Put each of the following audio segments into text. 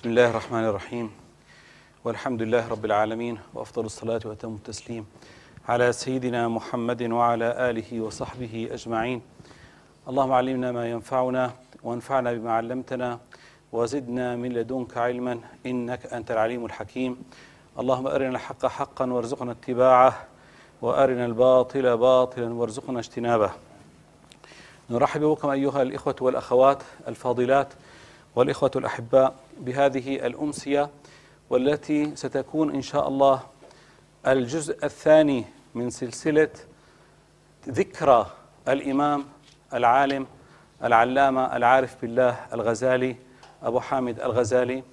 بسم الله الرحمن الرحيم، والحمد لله رب العالمين، وأفضل الصلاة وأتم التسليم على سيدنا محمد وعلى آله وصحبه أجمعين. اللهم علمنا ما ينفعنا وانفعنا بما علمتنا وزدنا من لدنك علما إنك أنت العليم الحكيم. اللهم أرنا الحق حقا وارزقنا اتباعه، وأرنا الباطل باطلا وارزقنا اجتنابه. نرحب بكم أيها الإخوة والأخوات الفاضلات والإخوة الأحباء بهذه الأمسية، والتي ستكون إن شاء الله الجزء الثاني من سلسلة ذكرى الإمام العالم العلامة العارف بالله الغزالي أبو حامد الغزالي،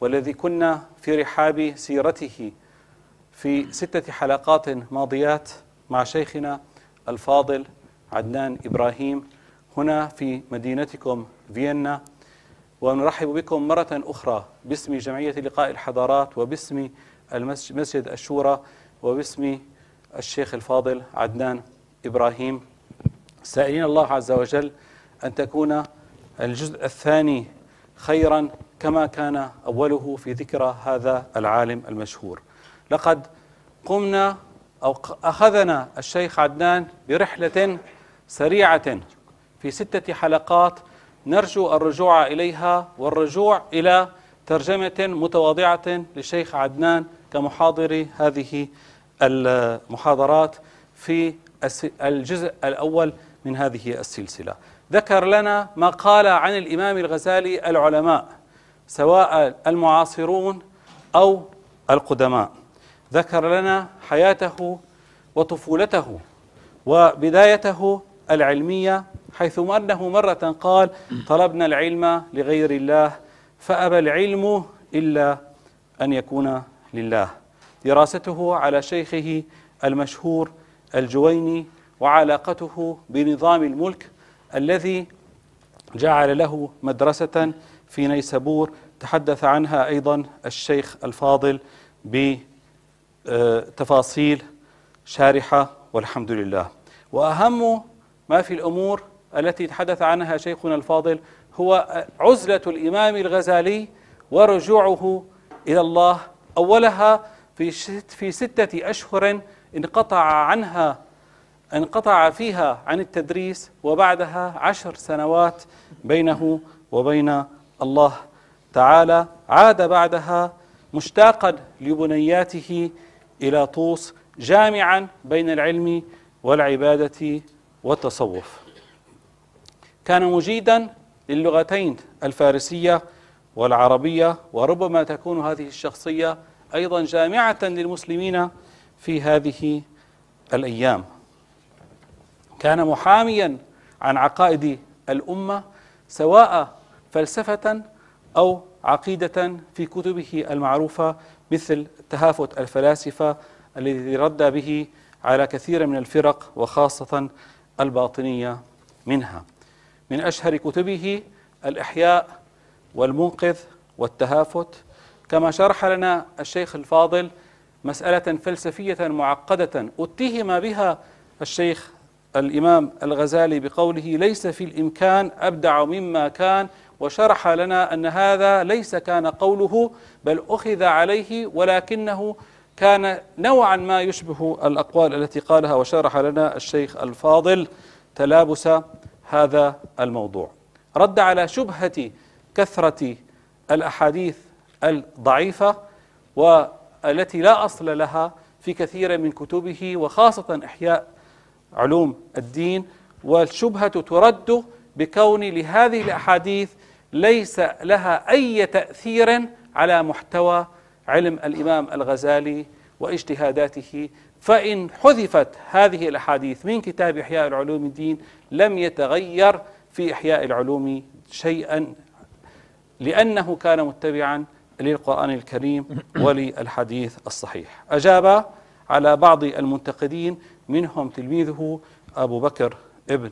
والذي كنا في رحاب سيرته في 6 حلقات ماضيات مع شيخنا الفاضل عدنان إبراهيم هنا في مدينتكم فيينا. ونرحب بكم مرة أخرى باسم جمعية لقاء الحضارات وباسم مسجد الشورى وباسم الشيخ الفاضل عدنان إبراهيم، سائلين الله عز وجل أن تكون الجزء الثاني خيرا كما كان أوله في ذكرى هذا العالم المشهور. لقد قمنا أو أخذنا الشيخ عدنان برحلة سريعة في 6 حلقات نرجو الرجوع إليها والرجوع إلى ترجمة متواضعة للشيخ عدنان كمحاضر هذه المحاضرات في الجزء الأول من هذه السلسلة. ذكر لنا ما قال عن الإمام الغزالي العلماء سواء المعاصرون أو القدماء، ذكر لنا حياته وطفولته وبدايته العلمية، حيث أنه مرة قال: طلبنا العلم لغير الله فأبى العلم إلا أن يكون لله. دراسته على شيخه المشهور الجويني وعلاقته بنظام الملك الذي جعل له مدرسة في نيسابور تحدث عنها أيضا الشيخ الفاضل بتفاصيل شارحة والحمد لله. وأهم ما في الأمور التي تحدث عنها شيخنا الفاضل هو عزلة الإمام الغزالي ورجوعه إلى الله، أولها في 6 أشهر انقطع فيها عن التدريس، وبعدها 10 سنوات بينه وبين الله تعالى. عاد بعدها مشتاقا لبنياته إلى طوس، جامعا بين العلم والعبادة والتصوف. كان مجيدا للغتين الفارسية والعربية، وربما تكون هذه الشخصية أيضا جامعة للمسلمين في هذه الأيام. كان محاميا عن عقائد الأمة سواء فلسفة أو عقيدة في كتبه المعروفة مثل تهافت الفلاسفة الذي رد به على كثير من الفرق وخاصة الباطنية منها. من أشهر كتبه الإحياء والمنقذ والتهافت، كما شرح لنا الشيخ الفاضل مسألة فلسفية معقدة اتهم بها الشيخ الإمام الغزالي بقوله: ليس في الإمكان أبدع مما كان، وشرح لنا أن هذا ليس كان قوله بل أخذ عليه، ولكنه كان نوعا ما يشبه الأقوال التي قالها، وشرح لنا الشيخ الفاضل تلابس هذا الموضوع. رد على شبهة كثرة الأحاديث الضعيفة والتي لا أصل لها في كثير من كتبه، وخاصة إحياء علوم الدين، والشبهة ترد بكون لهذه الأحاديث ليس لها أي تأثير على محتوى علم الإمام الغزالي واجتهاداته، فإن حذفت هذه الأحاديث من كتاب إحياء العلوم الدين لم يتغير في إحياء العلوم شيئا، لأنه كان متبعا للقرآن الكريم وللحديث الصحيح. أجاب على بعض المنتقدين منهم تلميذه أبو بكر ابن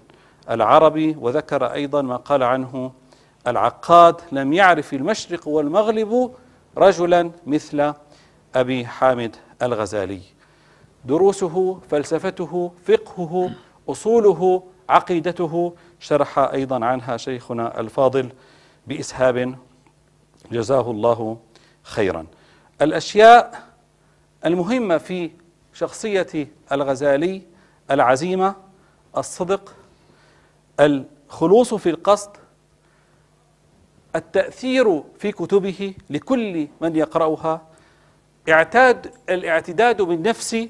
العربي، وذكر أيضا ما قال عنه العقاد: لم يعرف المشرق والمغرب رجلا مثل أبي حامد الغزالي. دروسه، فلسفته، فقهه، أصوله، عقيدته شرح أيضا عنها شيخنا الفاضل بإسهاب جزاه الله خيرا. الأشياء المهمة في شخصية الغزالي: العزيمة، الصدق، الخلوص في القصد، التأثير في كتبه لكل من يقرأها، الاعتداد بالنفس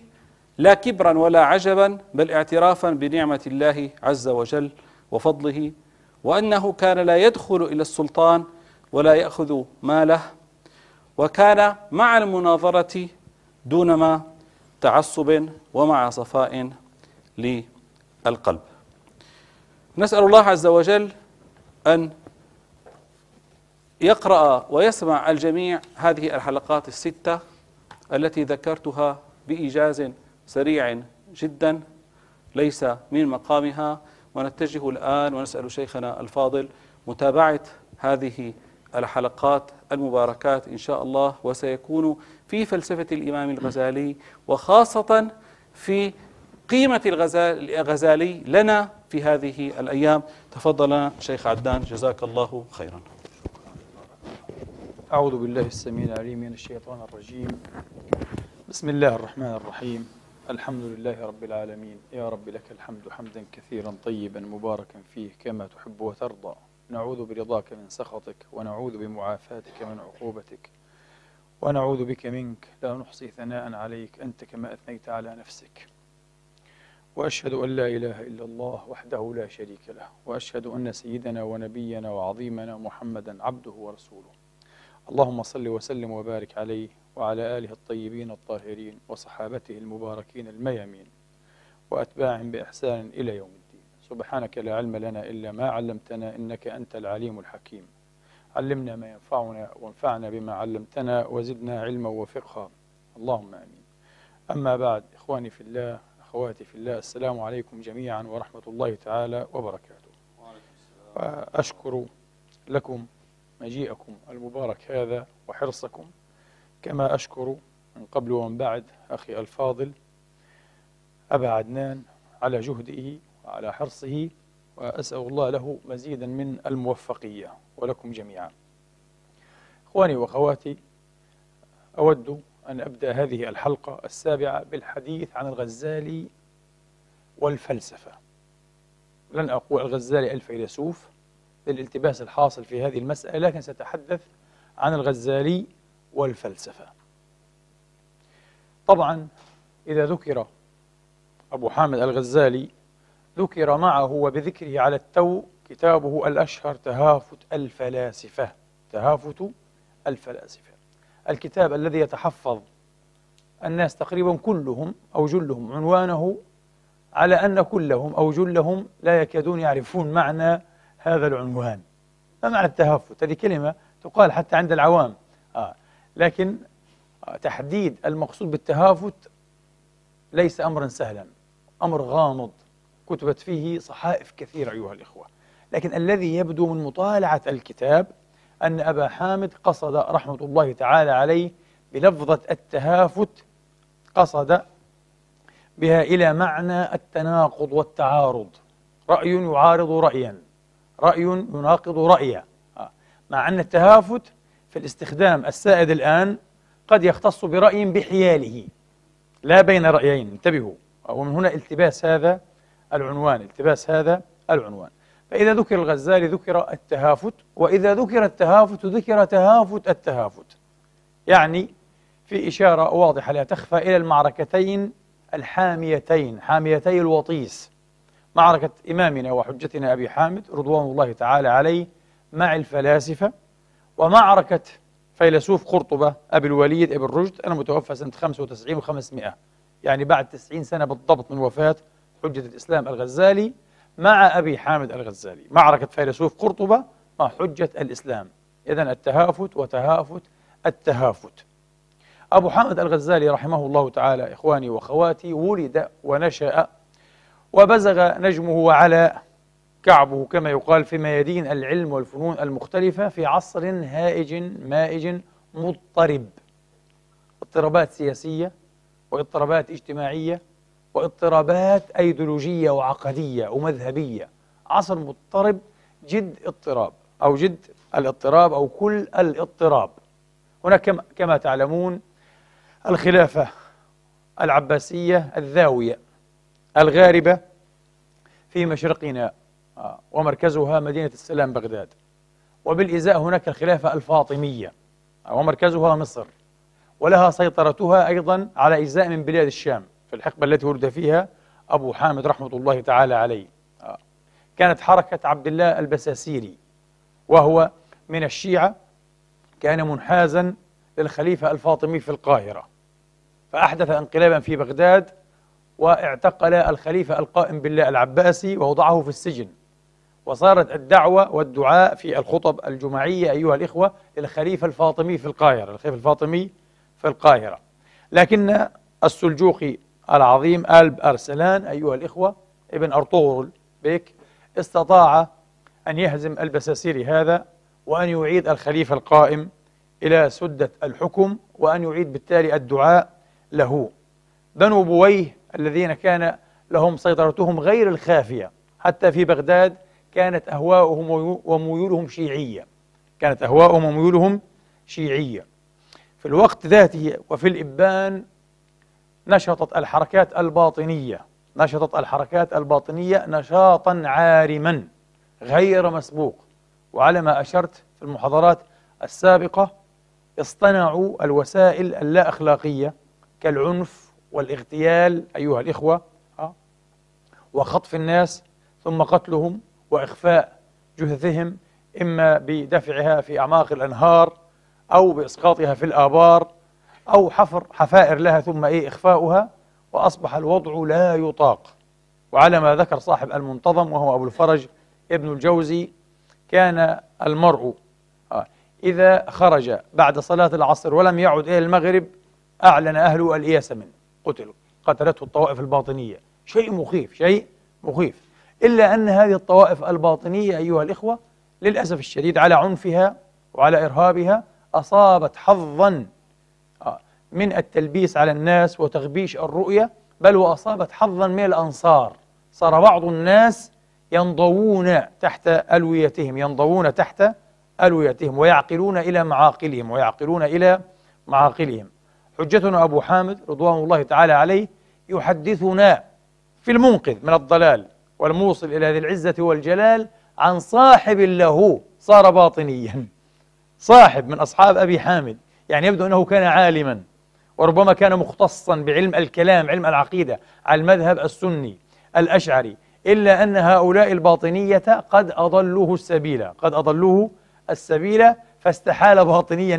لا كبرا ولا عجبا، بل اعترافا بنعمة الله عز وجل وفضله، وأنه كان لا يدخل إلى السلطان ولا يأخذ ماله، وكان مع المناظرة دون ما تعصب ومع صفاء للقلب. نسأل الله عز وجل أن يقرأ ويسمع الجميع هذه الحلقات الستة التي ذكرتها بإيجاز سريع جدا ليس من مقامها، ونتجه الآن ونسأل شيخنا الفاضل متابعة هذه الحلقات المباركات إن شاء الله، وسيكون في فلسفة الإمام الغزالي، وخاصة في قيمة الغزالي لنا في هذه الأيام. تفضل شيخ عدنان، جزاك الله خيرا. أعوذ بالله السميع العليم من الشيطان الرجيم. بسم الله الرحمن الرحيم. الحمد لله رب العالمين. يا رب لك الحمد حمدا كثيرا طيبا مباركا فيه كما تحب وترضى. نعوذ برضاك من سخطك، ونعوذ بمعافاتك من عقوبتك، ونعوذ بك منك، لا نحصي ثناء عليك أنت كما أثنيت على نفسك. وأشهد أن لا إله إلا الله وحده لا شريك له، وأشهد أن سيدنا ونبينا وعظيمنا محمدا عبده ورسوله. اللهم صل وسلم وبارك عليه وعلى آله الطيبين الطاهرين وصحابته المباركين الميامين وأتباع بإحسان إلى يوم الدين. سبحانك لا علم لنا إلا ما علمتنا إنك أنت العليم الحكيم. علمنا ما ينفعنا وانفعنا بما علمتنا وزدنا علما وفقها، اللهم آمين. أما بعد، إخواني في الله، أخواتي في الله، السلام عليكم جميعا ورحمة الله تعالى وبركاته. وأشكر لكم مجيئكم المبارك هذا وحرصكم، كما أشكر من قبل ومن بعد أخي الفاضل أبا عدنان على جهده وعلى حرصه، وأسأل الله له مزيدا من الموفقية ولكم جميعا. إخواني وأخواتي، أود أن أبدأ هذه الحلقة السابعة بالحديث عن الغزالي والفلسفة. لن أقول الغزالي الفيلسوف للالتباس الحاصل في هذه المسألة، لكن سأتحدث عن الغزالي والفلسفة. طبعا إذا ذكر أبو حامد الغزالي ذكر معه وبذكره على التو كتابه الأشهر تهافت الفلاسفة. تهافت الفلاسفة، الكتاب الذي يتحفظ الناس تقريبا كلهم أو جلهم عنوانه، على أن كلهم أو جلهم لا يكادون يعرفون معنى هذا العنوان. ما معنى التهافت؟ هذه كلمة تقال حتى عند العوام، لكن تحديد المقصود بالتهافت ليس أمرا سهلا، أمر غامض كتبت فيه صحائف كثيرة أيها الإخوة. لكن الذي يبدو من مطالعة الكتاب أن أبا حامد قصد رحمة الله تعالى عليه بلفظة التهافت، قصد بها إلى معنى التناقض والتعارض، رأي يعارض رأيا، رأي يناقض رأيا، مع أن التهافت في الاستخدام السائد الآن قد يختص برأي بحياله لا بين رأيين. انتبهوا، ومن هنا التباس هذا العنوان، التباس هذا العنوان. فإذا ذكر الغزالي ذكر التهافت، وإذا ذكر التهافت ذكر تهافت التهافت، يعني في إشارة واضحة لا تخفى إلى المعركتين الحاميتين، حاميتي الوطيس، معركة إمامنا وحجتنا أبي حامد رضوان الله تعالى عليه مع الفلاسفة، ومعركة فيلسوف قرطبة أبي الوليد ابن رشد المتوفى سنة 95 و500، يعني بعد 90 سنة بالضبط من وفاة حجة الإسلام الغزالي، مع أبي حامد الغزالي، معركة فيلسوف قرطبة مع حجة الإسلام. إذن التهافت وتهافت التهافت. أبو حامد الغزالي رحمه الله تعالى إخواني وأخواتي ولد ونشأ وبزغ نجمه وعلى كعبه كما يقال في ميادين العلم والفنون المختلفة في عصر هائج مائج مضطرب، اضطرابات سياسية واضطرابات اجتماعية واضطرابات أيديولوجية وعقدية ومذهبية، عصر مضطرب جد اضطراب أو جد الاضطراب أو كل الاضطراب. هناك كما تعلمون الخلافة العباسية الذاوية الغاربة في مشرقنا، ومركزها مدينة السلام بغداد، وبالإزاء هناك الخلافة الفاطمية ومركزها مصر، ولها سيطرتها أيضا على أجزاء من بلاد الشام في الحقبة التي ولد فيها أبو حامد رحمة الله تعالى عليه. كانت حركة عبد الله البساسيري وهو من الشيعة كان منحازا للخليفة الفاطمي في القاهرة، فأحدث انقلابا في بغداد واعتقل الخليفة القائم بالله العباسي ووضعه في السجن، وصارت الدعوة والدعاء في الخطب الجمعية أيها الإخوة للخليفة الفاطمي في القاهرة، الخليفة الفاطمي في القاهرة. لكن السلجوقي العظيم ألب أرسلان أيها الإخوة ابن أرطغرل بيك استطاع أن يهزم البساسيري هذا وأن يعيد الخليفة القائم إلى سدة الحكم، وأن يعيد بالتالي الدعاء له. بنو بويه الذين كان لهم سيطرتهم غير الخافية حتى في بغداد كانت أهواؤهم وميولهم شيعية، كانت أهواؤهم وميولهم شيعية. في الوقت ذاته وفي الإبان نشطت الحركات الباطنية نشاطا عارما غير مسبوق، وعلى ما أشرت في المحاضرات السابقة اصطنعوا الوسائل اللا أخلاقية كالعنف والاغتيال أيها الإخوة، وخطف الناس ثم قتلهم وإخفاء جثثهم، إما بدفعها في أعماق الأنهار أو بإسقاطها في الآبار أو حفر حفائر لها ثم إخفاؤها، وأصبح الوضع لا يطاق. وعلى ما ذكر صاحب المنتظم وهو أبو الفرج ابن الجوزي كان المرء إذا خرج بعد صلاة العصر ولم يعد إلى المغرب أعلن أهله الإياس منه، قتلته الطوائف الباطنية. شيء مخيف، إلا أن هذه الطوائف الباطنية أيها الإخوة للأسف الشديد على عنفها وعلى إرهابها أصابت حظا من التلبيس على الناس وتغبيش الرؤية، بل وأصابت حظا من الأنصار. صار بعض الناس ينضوون تحت ألويتهم ويعقلون إلى معاقلهم. حجتنا أبو حامد رضوان الله تعالى عليه يحدثنا في المنقذ من الضلال والموصل إلى ذي العزة والجلال عن صاحب له صار باطنيا، صاحب من أصحاب أبي حامد، يعني يبدو أنه كان عالما وربما كان مختصا بعلم الكلام، علم العقيدة على المذهب السني الأشعري، إلا أن هؤلاء الباطنية قد أضلوه السبيل فاستحال باطنيا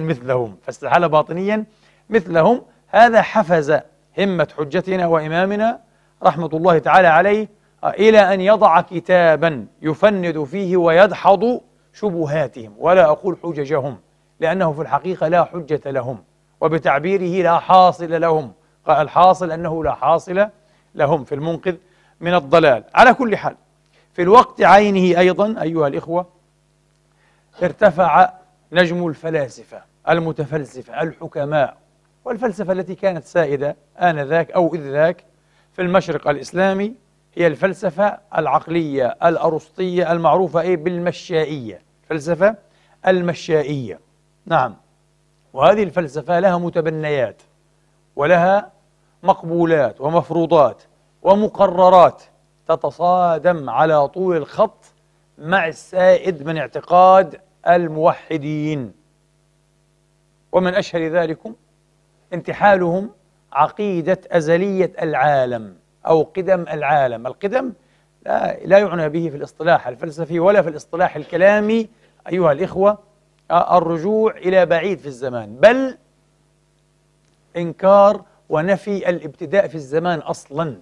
مثلهم. هذا حفز همة حجتنا وإمامنا رحمة الله تعالى عليه إلى أن يضع كتابا يفند فيه ويدحض شبهاتهم، ولا أقول حججهم لأنه في الحقيقة لا حجة لهم، وبتعبيره لا حاصل لهم، الحاصل أنه لا حاصل لهم في المنقذ من الضلال. على كل حال في الوقت عينه أيضا أيها الإخوة ارتفع نجم الفلاسفة المتفلسفة الحكماء، والفلسفة التي كانت سائدة آنذاك أو إذ ذاك في المشرق الإسلامي هي الفلسفة العقلية الأرسطية المعروفة بالمشائية، الفلسفة المشائية. نعم، وهذه الفلسفة لها متبنيات ولها مقبولات ومفروضات ومقررات تتصادم على طول الخط مع السائد من اعتقاد الموحدين، ومن أشهر ذلكم انتحالهم عقيدة أزلية العالم أو قدم العالم. القدم لا يعنى به في الاصطلاح الفلسفي ولا في الاصطلاح الكلامي أيها الإخوة الرجوع إلى بعيد في الزمان، بل إنكار ونفي الابتداء في الزمان أصلا.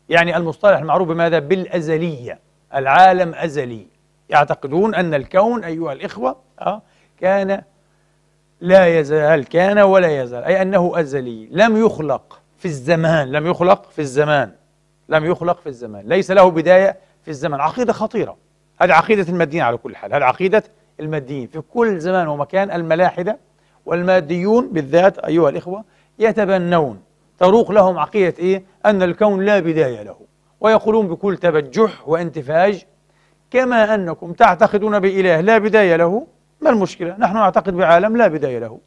يعني المصطلح المعروف بماذا؟ بالأزلية، العالم أزلي. يعتقدون أن الكون أيها الإخوة كان لا يزال، كان ولا يزال، أي أنه أزلي، لم يخلق في الزمان، ليس له بداية في الزمان. عقيدة خطيرة، هذه عقيدة الماديين على كل حال، هذه عقيدة الماديين في كل زمان ومكان. الملاحدة والماديون بالذات أيها الإخوة يتبنون، تروق لهم عقيدة أن الكون لا بداية له، ويقولون بكل تبجح وانتفاج: كما أنكم تعتقدون بإله لا بداية له، ما المشكلة؟ نحن نعتقد بعالم لا بداية له.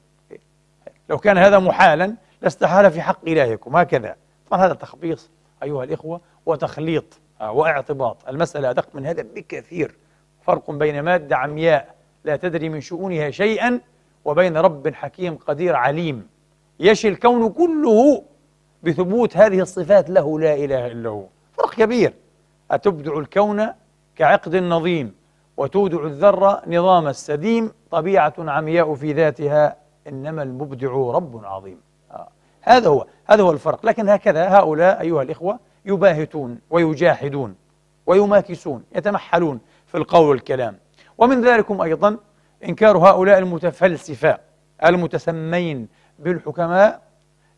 لو كان هذا محالا لاستحال في حق إلهكم، هكذا. طبعا هذا تخبيص أيها الإخوة وتخليط واعتباط. المسألة أدق من هذا بكثير. فرق بين مادة عمياء لا تدري من شؤونها شيئا وبين رب حكيم قدير عليم يشي الكون كله بثبوت هذه الصفات له لا إله إلا هو. فرق كبير. أتبدع الكون كعقد نظيم وتودع الذرة نظام السديم، طبيعة عمياء في ذاتها إنما المبدع رب عظيم. هذا هو الفرق. لكن هكذا هؤلاء أيها الإخوة يباهتون ويجاحدون ويماكسون، يتمحلون في القول والكلام. ومن ذلكم أيضا إنكار هؤلاء المتفلسفة المتسمين بالحكماء،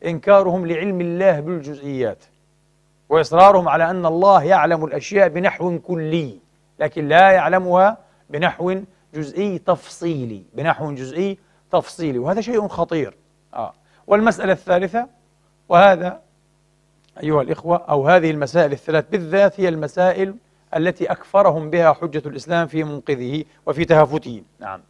إنكارهم لعلم الله بالجزئيات، وإصرارهم على أن الله يعلم الأشياء بنحو كلي لكن لا يعلمها بنحو جزئي تفصيلي، وهذا شيء خطير. والمسألة الثالثة، وهذا أيها الإخوة أو هذه المسائل الثلاث بالذات هي المسائل التي أكفرهم بها حجة الإسلام في منقذه وفي تهافته. نعم،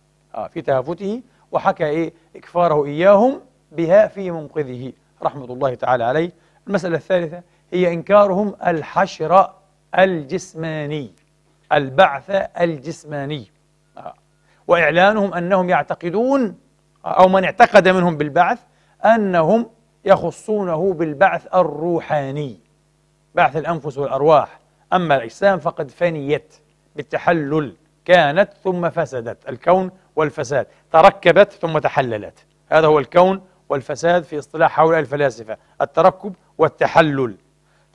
في تهافته، وحكى إكفاره إياهم بها في منقذه رحمة الله تعالى عليه. المسألة الثالثة هي إنكارهم الحشر الجسماني، البعث الجسماني، وإعلانهم أنهم يعتقدون أو من اعتقد منهم بالبعث أنهم يخصونه بالبعث الروحاني، بعث الأنفس والأرواح. أما الأجسام فقد فنيت بالتحلل، كانت ثم فسدت، الكون والفساد، تركبت ثم تحللت. هذا هو الكون والفساد في اصطلاح هؤلاء الفلاسفة، التركب والتحلل.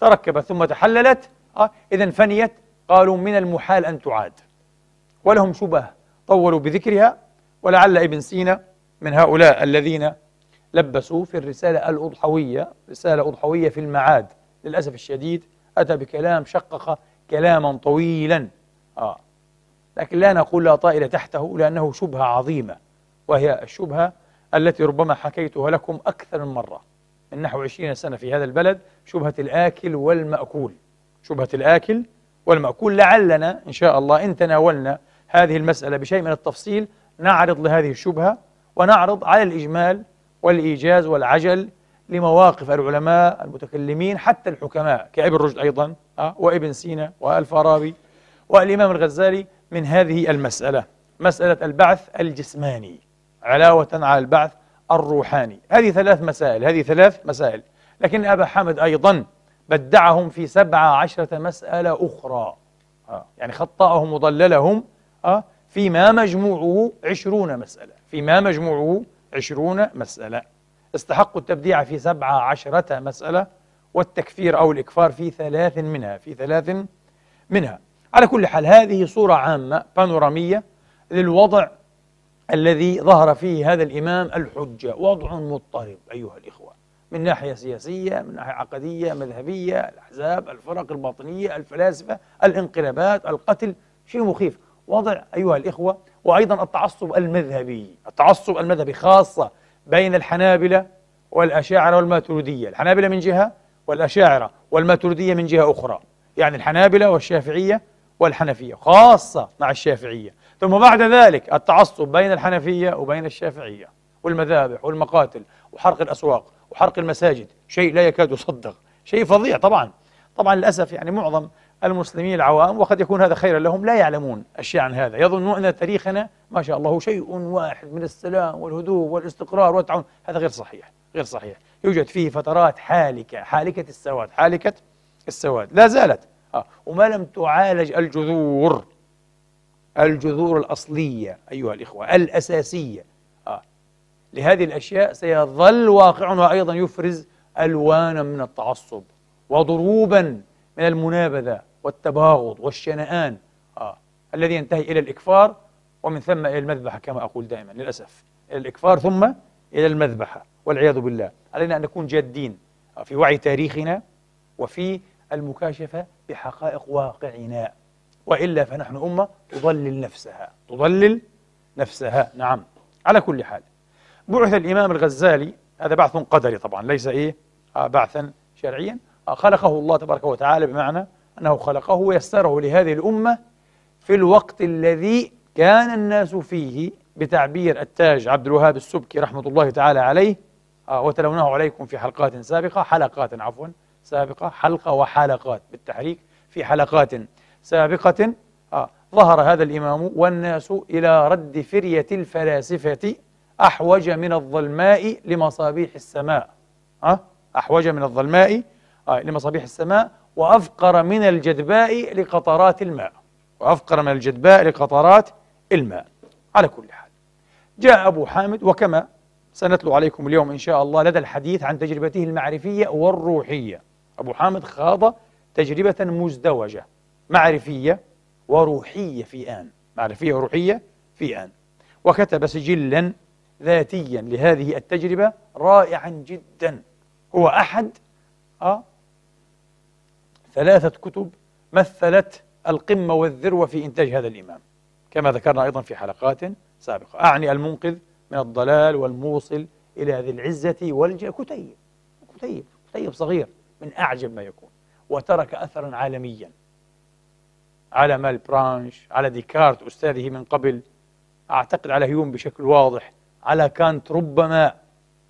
تركبت ثم تحللت، إذن فنيت، قالوا من المحال أن تعاد. ولهم شبه طولوا بذكرها، ولعل ابن سينا من هؤلاء الذين لبسوا في الرسالة الأضحوية، رسالة أضحوية في المعاد، للأسف الشديد أتى بكلام شقق كلاما طويلا، لكن لا نقول لا طائل تحته، لأنه شبهة عظيمة، وهي الشبهة التي ربما حكيتها لكم أكثر من مرة من نحو 20 سنة في هذا البلد، شبهة الآكل والمأكول. شبهة الآكل والمأكول، لعلنا إن شاء الله إن تناولنا هذه المسألة بشيء من التفصيل نعرض لهذه الشبهة، ونعرض على الإجمال والإيجاز والعجل لمواقف العلماء المتكلمين حتى الحكماء كابن رشد أيضا، وابن سينا والفارابي والإمام الغزالي من هذه المسألة، مسألة البعث الجسماني علاوة على البعث الروحاني. هذه ثلاث مسائل، لكن أبا حامد أيضا بدعهم في 17 مسألة أخرى، يعني خطأهم وضللهم فيما مجموعه 20 مسألة، استحقوا التبديع في 17 مسألة، والتكفير أو الإكفار في 3 منها. على كل حال هذه صورة عامة بانورامية للوضع الذي ظهر فيه هذا الإمام الحجة، وضع مضطرب أيها الإخوة، من ناحية سياسية، من ناحية عقدية، مذهبية، الأحزاب، الفرق الباطنية، الفلاسفة، الانقلابات، القتل، شيء مخيف. وضع أيها الإخوة. وأيضا التعصب المذهبي خاصة بين الحنابلة والأشاعرة والماتريدية، الحنابلة من جهة والأشاعرة والماتريدية من جهة أخرى، يعني الحنابلة والشافعية والحنفية خاصة مع الشافعية. ثم بعد ذلك التعصب بين الحنفية وبين الشافعية، والمذابح والمقاتل وحرق الأسواق وحرق المساجد، شيء لا يكاد يصدق، شيء فظيع. طبعا للأسف يعني معظم المسلمين العوام، وقد يكون هذا خيرا لهم، لا يعلمون أشياء عن هذا، يظنون أن تاريخنا ما شاء الله شيء واحد من السلام والهدوء والاستقرار والتعاون. هذا غير صحيح. يوجد فيه فترات حالكة السواد لا زالت، وما لم تعالج الجذور الأصلية أيها الإخوة الأساسية لهذه الأشياء، سيظل واقعها أيضا يفرز ألوانا من التعصب وضروبا من المنابذة والتباغض والشنآن الذي ينتهي إلى الإكفار، ومن ثم إلى المذبحة، كما أقول دائما للأسف، إلى الإكفار ثم إلى المذبحة والعياذ بالله. علينا أن نكون جادين في وعي تاريخنا وفي المكاشفة بحقائق واقعنا، وإلا فنحن أمة تضلل نفسها. نعم. على كل حال، بعث الإمام الغزالي، هذا بعث قدري طبعا، ليس بعثا شرعيا، خلقه الله تبارك وتعالى، بمعنى أنه خلقه ويسره لهذه الأمة في الوقت الذي كان الناس فيه بتعبير التاج عبد الوهاب السبكي رحمة الله تعالى عليه، وتلوناه عليكم في حلقات سابقة، حلقات عفوا سابقة، حلقة وحلقات بالتحريك، في حلقات سابقة. ظهر هذا الإمام والناس إلى رد فرية الفلاسفة أحوج من الظلماء لمصابيح السماء، أحوج من الظلماء لمصابيح السماء، وأفقر من الجدباء لقطرات الماء، وأفقر من الجدباء لقطرات الماء. على كل حال، جاء أبو حامد، وكما سنتلو عليكم اليوم إن شاء الله لدى الحديث عن تجربته المعرفية والروحية، أبو حامد خاض تجربة مزدوجة معرفية وروحية في آن، معرفية وروحية في آن، وكتب سجلا ذاتيا لهذه التجربة رائعا جدا. هو أحد 3 كتب مثلت القمة والذروة في إنتاج هذا الإمام، كما ذكرنا أيضا في حلقات سابقة. أعني المنقذ من الضلال والموصل إلى ذي العزة كتيب صغير من أعجب ما يكون، وترك أثرا عالميا على مال برانش، على ديكارت أستاذه من قبل، أعتقد على هيوم بشكل واضح، على كانت ربما.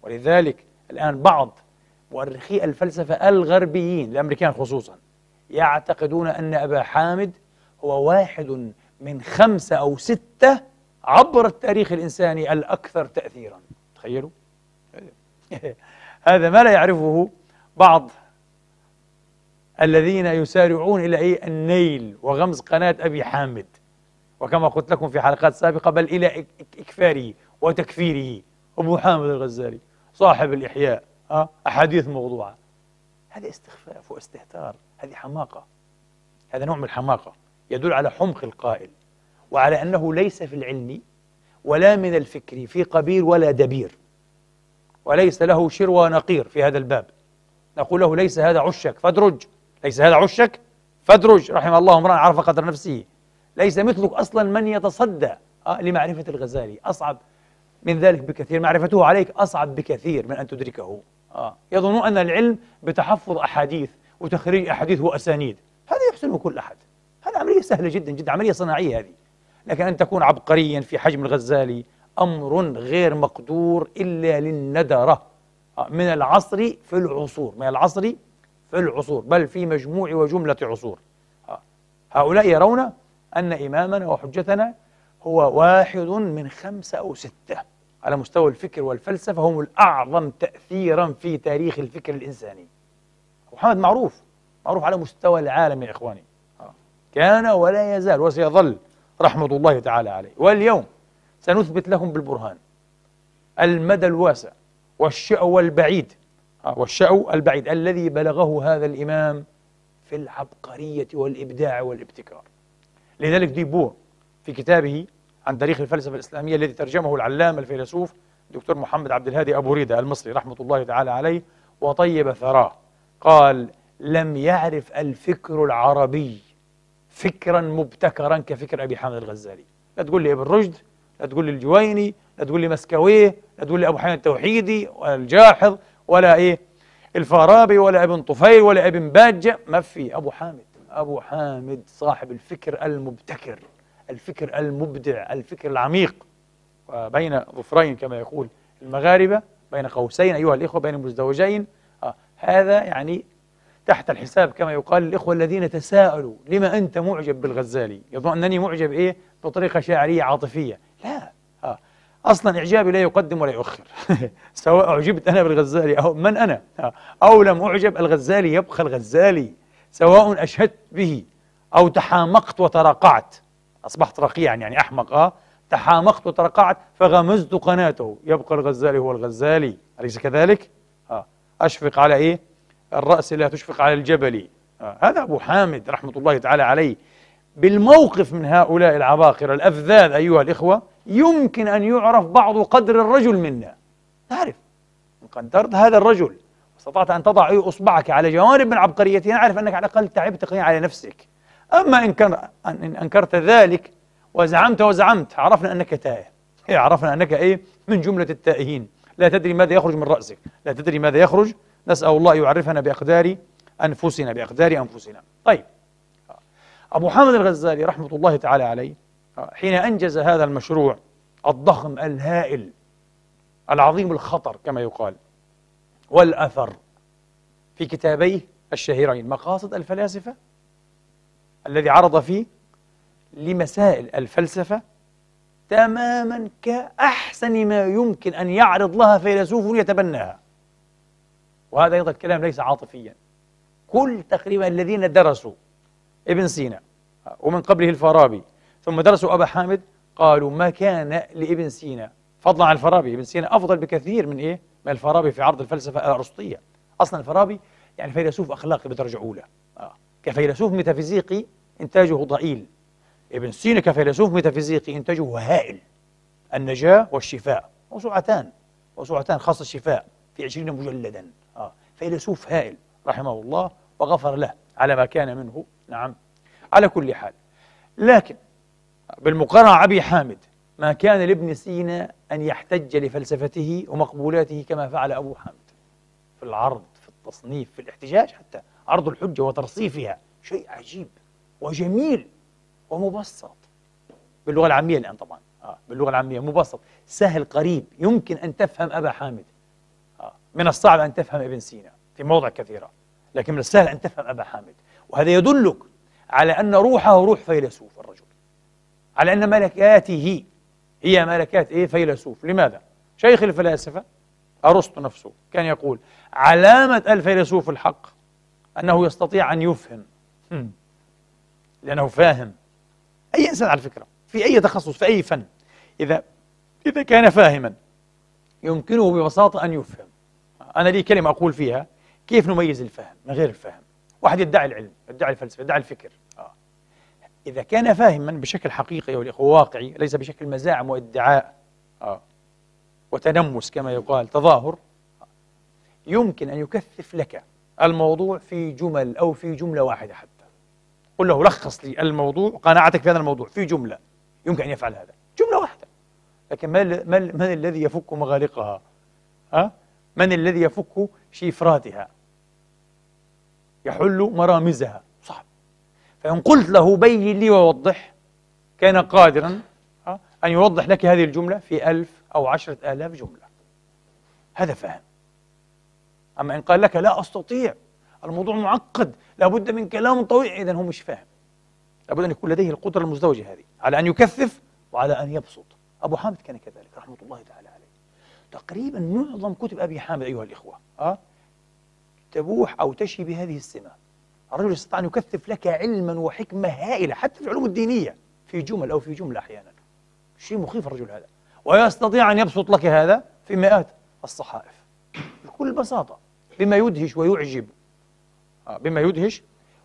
ولذلك الآن بعض مؤرخي الفلسفة الغربيين الأمريكان خصوصا يعتقدون أن أبا حامد هو واحد من 5 أو 6 عبر التاريخ الإنساني الأكثر تأثيرا. تخيلوا هذا ما لا يعرفه بعض الذين يسارعون إلى النيل وغمز قناة أبي حامد، وكما قلت لكم في حلقات سابقة بل إلى إكفاره وتكفيره. أبو حامد الغزالي صاحب الإحياء، أحاديث موضوعة. هذا استخفاف واستهتار، هذه حماقة، هذا نوع من الحماقة يدل على حمق القائل، وعلى أنه ليس في العلم ولا من الفكر في قبيل ولا دبير، وليس له شر ونقير في هذا الباب. نقول له ليس هذا عشك فادرج، ليس هذا عشك فادرج، رحم الله امرأ عرف قدر نفسه. ليس مثلك أصلا من يتصدى لمعرفة الغزالي، أصعب من ذلك بكثير، معرفته عليك أصعب بكثير من أن تدركه. يظنون أن العلم بتحفظ أحاديث وتخريج أحاديث وأسانيد، هذا يحسنه كل أحد، هذا عملية سهلة جدا جدا، عملية صناعية هذه. لكن أن تكون عبقريا في حجم الغزالي أمر غير مقدور إلا للندرة من العصر في العصور، من العصر في العصور، بل في مجموع وجملة عصور. هؤلاء يرون أن إمامنا وحجتنا هو واحد من 5 أو 6 على مستوى الفكر والفلسفة، هم الأعظم تأثيرا في تاريخ الفكر الإنساني. محمد معروف على مستوى العالم يا إخواني، كان ولا يزال وسيظل رحمة الله تعالى عليه. واليوم سنثبت لهم بالبرهان المدى الواسع والشأو البعيد، الذي بلغه هذا الإمام في العبقرية والإبداع والابتكار. لذلك ديبور في كتابه عن تاريخ الفلسفة الإسلامية الذي ترجمه العلامة الفيلسوف دكتور محمد عبد الهادي أبو ريدة المصري رحمة الله تعالى عليه وطيب ثراه، قال: لم يعرف الفكر العربي فكرا مبتكرا كفكر أبي حامد الغزالي. لا تقول لي ابن رشد، لا تقول لي الجويني، لا تقول لي مسكويه، لا تقول لي أبو حامد التوحيدي ولا الجاحظ ولا الفارابي ولا ابن طفيل ولا ابن باجة، ما في. أبو حامد صاحب الفكر المبتكر، الفكر المبدع، الفكر العميق، وبين ظفرين كما يقول المغاربة، بين قوسين أيها الإخوة، بين مزدوجين. هذا يعني تحت الحساب كما يقال الإخوة الذين تساءلوا لما أنت معجب بالغزالي، يظن أنني معجب بطريقة شاعرية عاطفية. لا، أصلا إعجابي لا يقدم ولا يؤخر سواء أعجبت أنا بالغزالي أو من أنا أو لم أعجب، الغزالي يبقى الغزالي، سواء أشهدت به أو تحامقت وترقعت، أصبحت رقيعا يعني أحمق، تحامقت وترقعت فغمزت قناته، يبقى الغزالي هو الغزالي، أليس كذلك؟ أشفق على الرأس لا تشفق على الجبل. هذا أبو حامد رحمة الله تعالى عليه. بالموقف من هؤلاء العباقرة الأفذاذ أيها الإخوة يمكن أن يعرف بعض قدر الرجل منا. تعرف إن قدرت هذا الرجل واستطعت أن تضع أصبعك على جوانب من عبقريته، نعرف أنك على الأقل تعبت تقنية على نفسك. أما إن أنكرت ذلك وزعمت عرفنا أنك تائه، عرفنا أنك من جملة التائهين، لا تدري ماذا يخرج من رأسك، لا تدري ماذا يخرج. نسأل الله يعرفنا بأقدار أنفسنا. طيب، أبو حامد الغزالي رحمة الله تعالى عليه حين أنجز هذا المشروع الضخم الهائل العظيم الخطر كما يقال والأثر في كتابيه الشهيرين مقاصد الفلاسفة، الذي عرض فيه لمسائل الفلسفة تماما كأحسن ما يمكن أن يعرض لها فيلسوف يتبناها. وهذا أيضا الكلام ليس عاطفيا. كل تقريبا الذين درسوا ابن سينا ومن قبله الفارابي ثم درسوا أبا حامد قالوا ما كان لابن سينا فضلا عن الفارابي، ابن سينا أفضل بكثير من من الفارابي في عرض الفلسفة الأرسطية. أصلا الفارابي يعني فيلسوف أخلاقي بدرجة أولى، كفيلسوف ميتافيزيقي إنتاجه ضئيل. ابن سينا كفيلسوف ميتافيزيقي إنتاجه هائل. النجاة والشفاء، موسوعتان خاصة الشفاء في 20 مجلدا. فيلسوف هائل رحمه الله وغفر له على ما كان منه. نعم، على كل حال، لكن بالمقارنة أبي حامد ما كان لابن سينا أن يحتج لفلسفته ومقبولاته كما فعل أبو حامد في العرض، في التصنيف، في الاحتجاج، حتى عرض الحجة وترصيفها شيء عجيب وجميل ومبسط باللغة العامية الآن طبعا. باللغة العامية مبسط سهل قريب، يمكن أن تفهم أبا حامد. من الصعب أن تفهم ابن سينا في مواضع كثيرة، لكن من السهل أن تفهم أبا حامد. وهذا يدلك على أن روحه روح فيلسوف الرجل، على أن ملكاته هي ملكات فيلسوف. لماذا؟ شيخ الفلاسفة أرسطو نفسه كان يقول علامة الفيلسوف الحق أنه يستطيع أن يفهم، لأنه فاهم. أي إنسان على فكرة في أي تخصص في أي فن إذا كان فاهما يمكنه ببساطة أن يفهم. أنا لي كلمة أقول فيها كيف نميز الفهم من غير الفهم. واحد يدعي العلم، يدعي الفلسفة، يدعي الفكر، إذا كان فاهما بشكل حقيقي واقعي، ليس بشكل مزاعم وادعاء وتنمس كما يقال تظاهر، يمكن أن يكثف لك الموضوع في جمل أو في جملة واحدة. حتى قل له لخص لي الموضوع، قناعتك في هذا الموضوع في جملة، يمكن أن يفعل هذا، جملة واحدة. لكن من الذي يفك مغالقها؟ من الذي يفك شفراتها؟ يحل مرامزها؟ صعب. فإن قلت له بين لي ووضح، كان قادرا أن يوضح لك هذه الجملة في 1000 أو 10,000 جملة. هذا فهم. أما إن قال لك لا أستطيع، الموضوع معقد، لابد من كلام طويل، إذن هو مش فاهم. لابد أن يكون لديه القدرة المزدوجة هذه على أن يكثف وعلى أن يبسط. أبو حامد كان كذلك رحمة الله تعالى عليه. تقريبا معظم كتب أبي حامد أيها الإخوة تبوح أو تشي بهذه السمة. الرجل يستطيع أن يكثف لك علما وحكمة هائلة حتى في العلوم الدينية في جمل أو في جملة أحيانا. شيء مخيف الرجل هذا. ويستطيع أن يبسط لك هذا في مئات الصحائف بكل بساطة، بما يدهش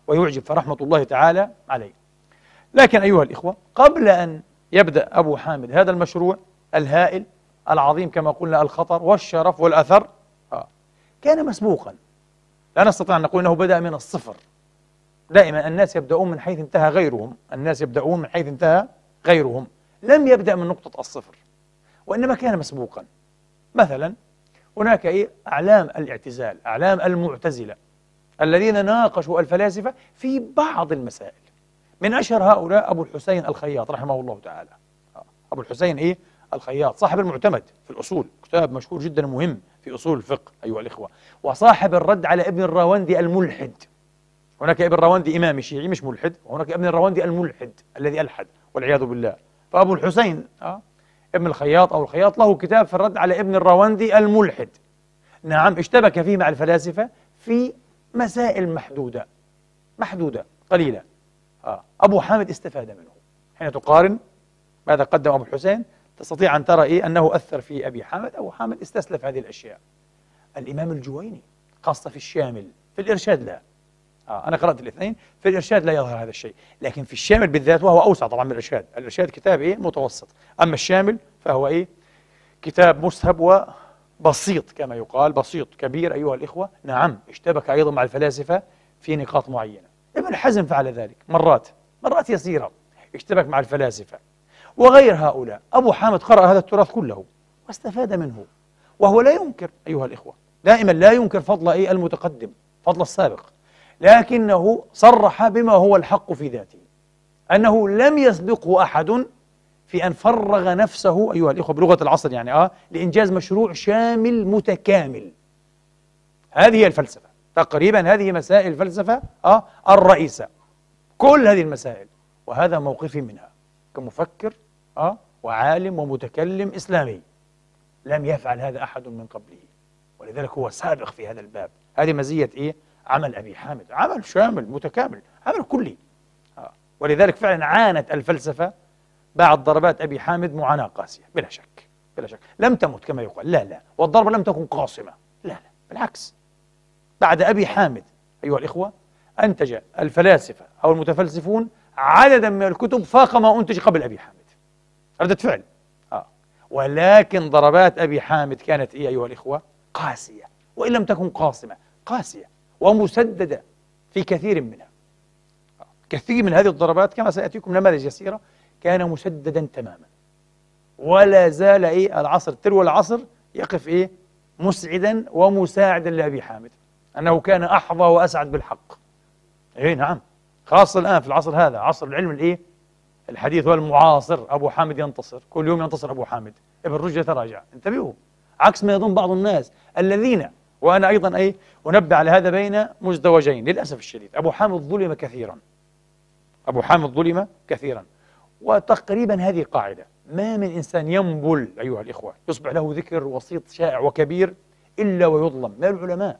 ويعجب، فرحمة الله تعالى عليه. لكن أيها الإخوة، قبل أن يبدأ أبو حامد هذا المشروع الهائل العظيم كما قلنا الخطر والشرف والأثر، كان مسبوقا. لا نستطيع أن نقول أنه بدأ من الصفر. دائما الناس يبدأون من حيث انتهى غيرهم. لم يبدأ من نقطة الصفر، وإنما كان مسبوقا. مثلا هناك أعلام الاعتزال، أعلام المعتزلة الذين ناقشوا الفلاسفة في بعض المسائل. من أشهر هؤلاء أبو الحسين الخياط رحمه الله تعالى. أبو الحسين الخياط صاحب المعتمد في الأصول، كتاب مشهور جدا مهم في أصول الفقه أيها الإخوة، وصاحب الرد على ابن الراوندي الملحد. هناك ابن الراوندي إمامي شيعي مش ملحد، وهناك ابن الراوندي الملحد الذي ألحد والعياذ بالله. فأبو الحسين ابن الخياط أو الخياط له كتاب في الرد على ابن الراوندي الملحد. نعم، اشتبك فيه مع الفلاسفة في مسائل محدودة قليلة. أبو حامد استفاد منه. حين تقارن ماذا قدم أبو الحسين تستطيع أن ترى أنه أثر في أبي حامد. أبو حامد استسلف هذه الأشياء. الإمام الجويني خاصة في الشامل، في الإرشاد لا، أنا قرأت الاثنين. في الإرشاد لا يظهر هذا الشيء، لكن في الشامل بالذات، وهو أوسع طبعا من الإرشاد كتاب متوسط. أما الشامل فهو كتاب مسهب وبسيط كما يقال، بسيط كبير أيها الإخوة. نعم، اشتبك أيضا مع الفلاسفة في نقاط معينة. ابن حزم فعل ذلك مرات يسيرة، اشتبك مع الفلاسفة وغير هؤلاء. أبو حامد قرأ هذا التراث كله واستفاد منه، وهو لا ينكر أيها الإخوة، دائما لا ينكر فضل المتقدم، فضل السابق، لكنه صرح بما هو الحق في ذاته، أنه لم يسبقه أحد في أن فرغ نفسه أيها الإخوة بلغة العصر يعني لإنجاز مشروع شامل متكامل. هذه هي الفلسفة تقريبا، هذه مسائل الفلسفة الرئيسة، كل هذه المسائل، وهذا موقفي منها كمفكر وعالم ومتكلم إسلامي. لم يفعل هذا أحد من قبله، ولذلك هو سابق في هذا الباب. هذه مزية عمل أبي حامد، عمل شامل متكامل، عمل كلي. ولذلك فعلا عانت الفلسفة بعد ضربات أبي حامد معاناة قاسية، بلا شك بلا شك. لم تمت كما يقال، لا، والضربة لم تكن قاصمة، لا، بالعكس. بعد أبي حامد أيها الإخوة أنتج الفلاسفة أو المتفلسفون عددا من الكتب فاق ما أنتج قبل أبي حامد، ردة فعل. ولكن ضربات أبي حامد كانت أيها الإخوة قاسية، وإن لم تكن قاصمة قاسية ومسددة في كثير منها. كثير من هذه الضربات كما سيأتيكم نماذج يسيرة كان مسددا تماما، ولا زال العصر تلو العصر يقف مسعدا ومساعدا لأبي حامد، أنه كان أحظى وأسعد بالحق. نعم، خاصة الآن في العصر هذا، عصر العلم الحديث والمعاصر، أبو حامد ينتصر، كل يوم ينتصر أبو حامد، ابن رشد يتراجع. انتبهوا، عكس ما يظن بعض الناس الذين، وأنا أيضا أنبه على هذا بين مزدوجين للأسف الشديد. أبو حامد ظلم كثيرا، أبو حامد ظلم كثيرا، وتقريبا هذه قاعدة: ما من إنسان ينبل أيها الإخوة يصبح له ذكر وسيط شائع وكبير إلا ويظلم من العلماء،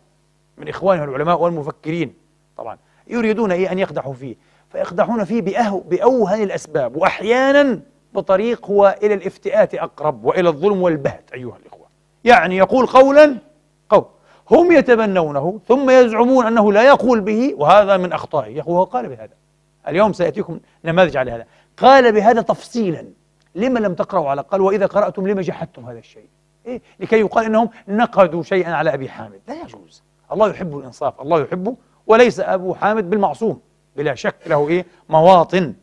من إخوانه العلماء والمفكرين. طبعا يريدون أن يقدحوا فيه، فيقدحون فيه بأوهن الأسباب، وأحيانا بطريق هو إلى الافتئات أقرب وإلى الظلم والبهت أيها الإخوة. يعني يقول قولا هم يتبنونه ثم يزعمون أنه لا يقول به، وهذا من أخطائه. يقول هو قال بهذا، اليوم سيأتيكم نماذج على هذا، قال بهذا تفصيلا. لما لم تقرأوا على الأقل؟ وإذا قرأتم لما جحدتم هذا الشيء؟ لكي يقال إنهم نقدوا شيئا على أبي حامد. لا يجوز، الله يحب الإنصاف، الله يحبه، وليس أبو حامد بالمعصوم، بلا شك له مواطن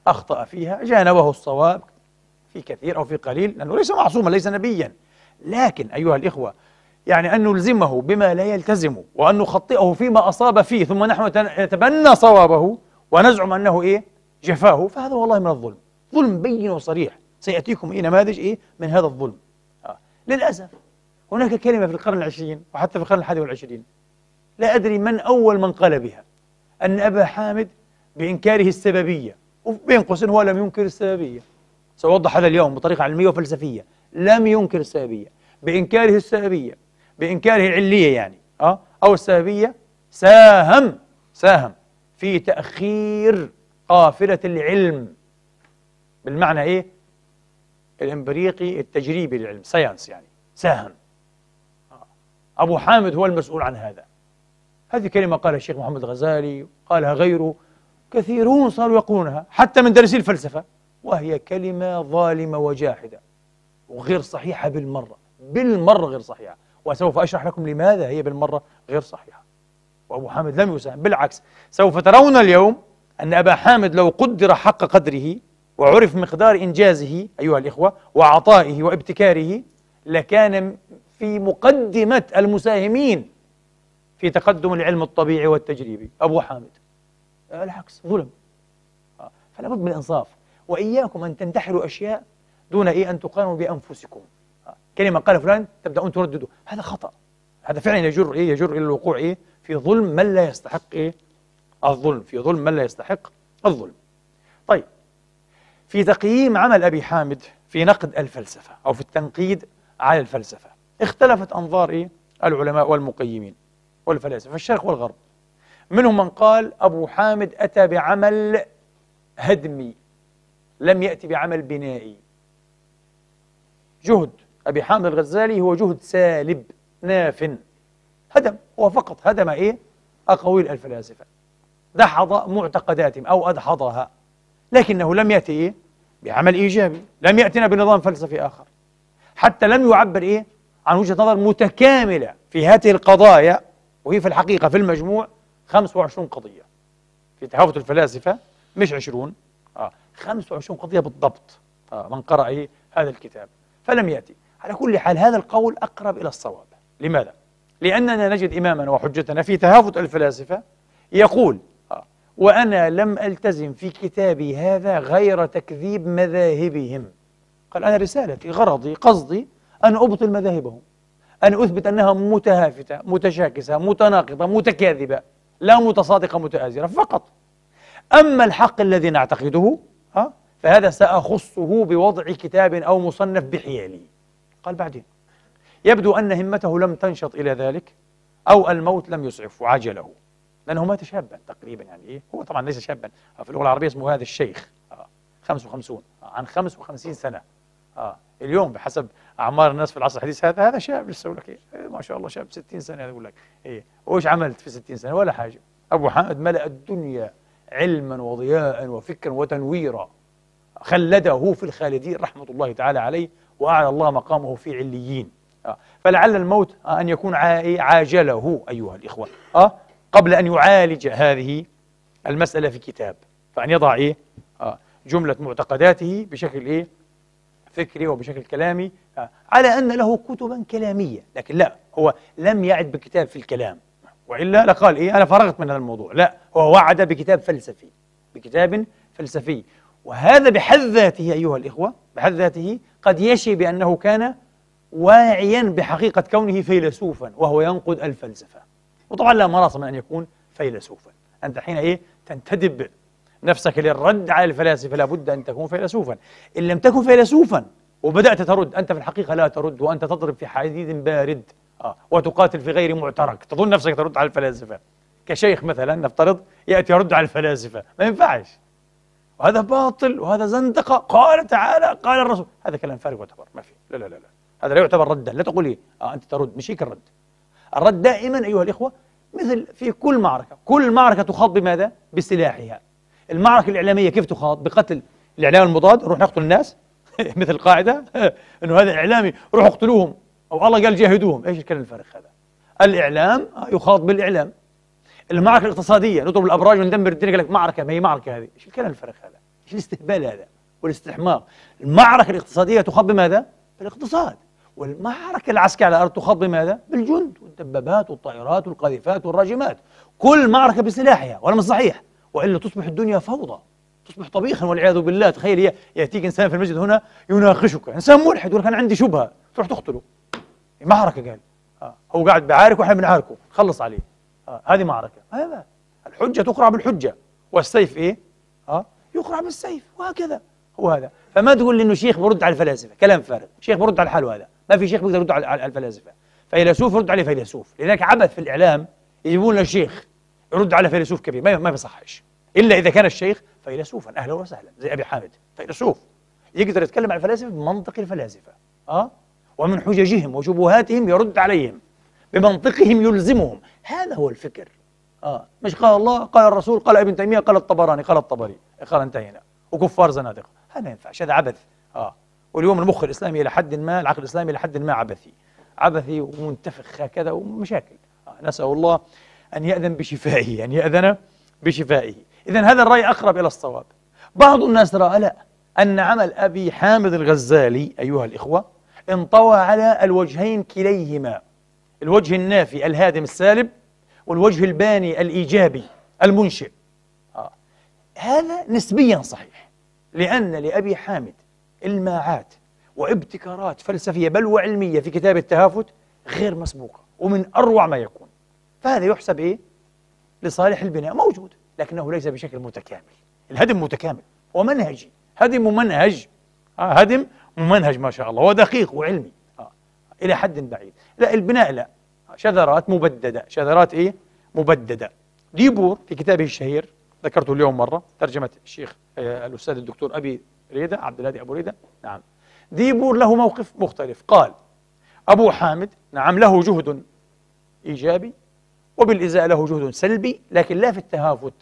أخطأ فيها، جانبه الصواب في كثير أو في قليل، لأنه ليس معصوما، ليس نبيا. لكن أيها الإخوة يعني أن نلزمه بما لا يلتزم، وأن نخطئه فيما أصاب فيه، ثم نحن نتبنى صوابه ونزعم أنه جفاه، فهذا والله من الظلم، ظلم بين وصريح. سيأتيكم نماذج من هذا الظلم. للأسف هناك كلمة في القرن العشرين وحتى في القرن الحادي والعشرين، لا أدري من أول من قال بها، أن أبا حامد بإنكاره السببية، وبين قوسين هو لم ينكر السببية، سأوضح هذا اليوم بطريقة علمية وفلسفية. لم ينكر السببية، بإنكاره السببية، بإنكاره العلية يعني أو السببية، ساهم في تأخير قافلة العلم بالمعنى الإمبريقي التجريبي للعلم، ساينس يعني، ساهم. أبو حامد هو المسؤول عن هذا. هذه كلمة قالها الشيخ محمد الغزالي، قالها غيره، كثيرون صاروا يقولونها حتى من دارسي الفلسفة، وهي كلمة ظالمة وجاحدة وغير صحيحة بالمرة غير صحيحة، وسوف أشرح لكم لماذا هي بالمرة غير صحيحة. وأبو حامد لم يساهم، بالعكس، سوف ترون اليوم أن أبا حامد لو قدر حق قدره وعرف مقدار إنجازه أيها الإخوة وعطائه وابتكاره، لكان في مقدمة المساهمين في تقدم العلم الطبيعي والتجريبي. أبو حامد العكس، ظلم. فلا بد من الإنصاف، وإياكم أن تنتحروا أشياء دون أن تقارنوا بأنفسكم. كلمة قال فلان تبدأون ترددوا، هذا خطأ، هذا فعلا يجر إلى الوقوع في ظلم من لا يستحق الظلم، في ظلم من لا يستحق الظلم. طيب، في تقييم عمل أبي حامد في نقد الفلسفة أو في التنقيد على الفلسفة، اختلفت أنظار العلماء والمقيمين والفلاسفة الشرق والغرب. منهم من قال أبو حامد أتى بعمل هدمي، لم يأتي بعمل بنائي. جهد أبي حامد الغزالي هو جهد سالب ناف، هدم، هو فقط هدم أقاويل الفلاسفة، دحض معتقداتهم أو أدحضها، لكنه لم يأتي بعمل إيجابي، لم يأتنا بنظام فلسفي آخر، حتى لم يعبر عن وجهة نظر متكاملة في هذه القضايا، وهي في الحقيقة في المجموع 25 قضية في تهافت الفلاسفة، مش 20، 25 قضية بالضبط من قرأ هذا الكتاب، فلم يأتي. على كل حال هذا القول أقرب إلى الصواب. لماذا؟ لأننا نجد إمامنا وحجتنا في تهافت الفلاسفة يقول وأنا لم ألتزم في كتابي هذا غير تكذيب مذاهبهم. قال أنا رسالتي غرضي قصدي أن أبطل مذاهبهم، أن أثبت أنها متهافتة متشاكسة متناقضة متكاذبة لا متصادقة متآزرة فقط. أما الحق الذي نعتقده فهذا سأخصه بوضع كتاب أو مصنف بحيالي. قال بعدين يبدو أن همته لم تنشط إلى ذلك أو الموت لم يسعف وعجله، لأنه مات شابا تقريبا، يعني إيه هو طبعا ليس شابا، في اللغة العربية اسمه هذا الشيخ 55 عن 55 سنة. اليوم بحسب أعمار الناس في العصر الحديث هذا شاب لسه، يقول لك إيه ما شاء الله شاب 60 سنة، يقول لك إيه وإيش عملت في 60 سنة ولا حاجة. أبو حامد ملأ الدنيا علما وضياء وفكرا وتنويرا، خلده في الخالدين رحمة الله تعالى عليه، وأعلى الله مقامه في عليين. فلعل الموت أن يكون عاجله أيها الإخوة قبل أن يعالج هذه المسألة في كتاب، فأن يضع جملة معتقداته بشكل فكري وبشكل كلامي، على أن له كتبا كلامية، لكن لا، هو لم يعد بكتاب في الكلام، وإلا لقال أنا فرغت من هذا الموضوع. لا، هو وعد بكتاب فلسفي، بكتاب فلسفي. وهذا بحد ذاته أيها الإخوة بحد ذاته قد يشي بأنه كان واعيا بحقيقة كونه فيلسوفا وهو ينقد الفلسفة. وطبعا لا مناص من أن يكون فيلسوفا. أنت حين تنتدب نفسك للرد على الفلاسفة لابد أن تكون فيلسوفا. إن لم تكن فيلسوفا وبدأت ترد، أنت في الحقيقة لا ترد، وأنت تضرب في حديد بارد وتقاتل في غير معترك، تظن نفسك ترد على الفلاسفة. كشيخ مثلا نفترض يأتي يرد على الفلاسفة، ما ينفعش، وهذا باطل وهذا زندقة، قال تعالى قال الرسول، هذا كلام فارغ يعتبر ما في. لا لا لا لا، هذا لا يعتبر ردا. لا تقول أنت ترد، مش هيك الرد. الرد دائما أيها الإخوة مثل في كل معركة، كل معركة تخاض بماذا؟ بسلاحها. المعركة الإعلامية كيف تخاض؟ بقتل الإعلام المضاد، نروح نقتل الناس مثل القاعدة أنه هذا إعلامي روحوا اقتلوهم، أو الله قال جاهدوهم. إيش الكلام الفارغ هذا؟ الإعلام يخاض بالإعلام. المعركة الاقتصادية نضرب الأبراج وندمر الدنيا، قال لك معركة، ما هي معركة هذه؟ إيش الكلام الفارغ هذا؟ إيش الاستهبال هذا والاستحماق؟ المعركة الاقتصادية تخاض بماذا؟ بالاقتصاد. والمعركة العسكرية على الأرض تخاض بماذا؟ بالجند والدبابات والطائرات والقاذفات والراجمات. كل معركة بسلاحها، ولا مش صحيح؟ وإلا تصبح الدنيا فوضى، تصبح طبيخا والعياذ بالله. تخيل يأتيك إنسان في المسجد هنا يناقشك، إنسان ملحد يقول لك أنا عندي شبهة، تروح تقتله. معركة قال هو قاعد بعارك وإحنا بنعاركه، خلص عليه. هذه معركة. هذا الحجة تقرع بالحجة، والسيف يقرع بالسيف، وهكذا هو هذا. فما تقول لي إنه شيخ برد على الفلاسفة، كلام فارغ. شيخ برد على حاله، هذا ما في شيخ بيقدر يرد على الفلاسفة. فيلسوف يرد عليه فيلسوف. لذلك عبث في الإعلام يجيبون لنا شيخ يرد على فيلسوف كبير، ما بيصحش إلا إذا كان الشيخ فيلسوفا أهلا وسهلا، زي أبي حامد فيلسوف يقدر يتكلم عن الفلاسفة بمنطق الفلاسفة ومن حججهم وشبهاتهم يرد عليهم بمنطقهم يلزمهم. هذا هو الفكر. مش قال الله قال الرسول قال ابن تيمية قال الطبراني قال الطبري قال انتهينا وكفار زنادقة. هذا ما ينفعش، هذا عبث. واليوم المخ الإسلامي إلى حد ما، العقل الإسلامي إلى حد ما عبثي ومنتفخ هكذا ومشاكل. نسأل الله أن يأذن بشفائه، أن يأذن بشفائه. إذن هذا الرأي أقرب إلى الصواب. بعض الناس رأى لا، أن عمل أبي حامد الغزالي أيها الإخوة انطوى على الوجهين كليهما، الوجه النافي الهادم السالب، والوجه الباني الإيجابي المنشئ. هذا نسبيا صحيح، لأن لأبي حامد إلماعات وابتكارات فلسفية بل وعلمية في كتاب التهافت غير مسبوقة ومن أروع ما يكون. فهذا يحسب لصالح البناء موجود، لكنه ليس بشكل متكامل. الهدم متكامل ومنهجي، هدم ممنهج، هدم ممنهج ما شاء الله ودقيق وعلمي إلى حد بعيد. لا، البناء لا، شذرات مبددة، شذرات مبددة. ديبور في كتابه الشهير ذكرته اليوم مرة، ترجمة الشيخ الأستاذ الدكتور أبي ريدة عبد الهادي أبو ريدة. نعم، ديبور له موقف مختلف. قال أبو حامد نعم له جهد إيجابي وبالإزاء له جهد سلبي، لكن لا في التهافت